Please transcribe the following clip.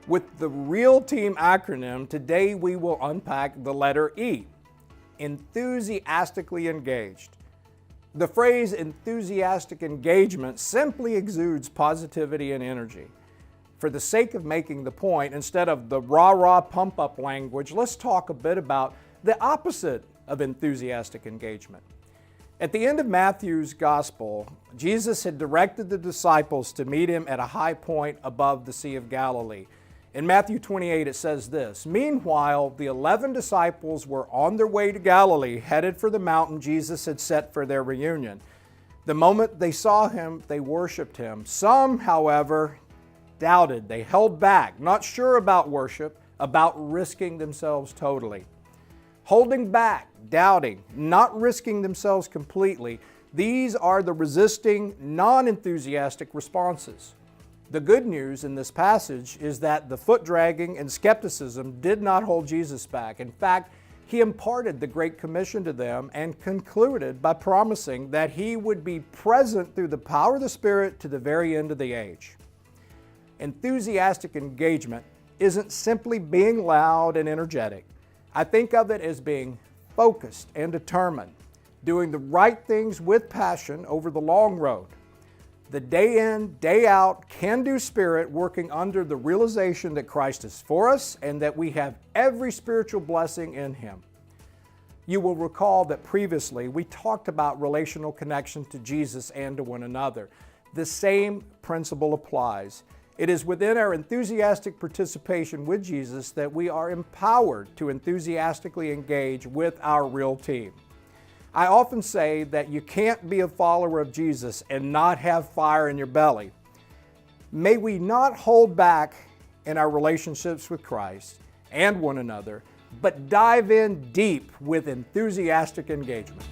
With the Real Team acronym, today we will unpack the letter E, Enthusiastically Engaged. The phrase enthusiastic engagement simply exudes positivity and energy. For the sake of making the point, instead of the rah-rah pump-up language, let's talk a bit about the opposite of enthusiastic engagement. At the end of Matthew's Gospel, Jesus had directed the disciples to meet him at a high point above the Sea of Galilee. In Matthew 28, it says this, "Meanwhile, the 11 disciples were on their way to Galilee, headed for the mountain Jesus had set for their reunion. The moment they saw him, they worshiped him. Some, however, doubted. They held back, not sure about worship, about risking themselves totally." Holding back, doubting, not risking themselves completely, these are the resisting, non-enthusiastic responses. The good news in this passage is that the foot-dragging and skepticism did not hold Jesus back. In fact, he imparted the Great Commission to them and concluded by promising that he would be present through the power of the Spirit to the very end of the age. Enthusiastic engagement isn't simply being loud and energetic. I think of it as being focused and determined, doing the right things with passion over the long road. The day in, day out, can-do spirit working under the realization that Christ is for us and that we have every spiritual blessing in Him. You will recall that previously we talked about relational connection to Jesus and to one another. The same principle applies. It is within our enthusiastic participation with Jesus that we are empowered to enthusiastically engage with our real team. I often say that you can't be a follower of Jesus and not have fire in your belly. May we not hold back in our relationships with Christ and one another, but dive in deep with enthusiastic engagement.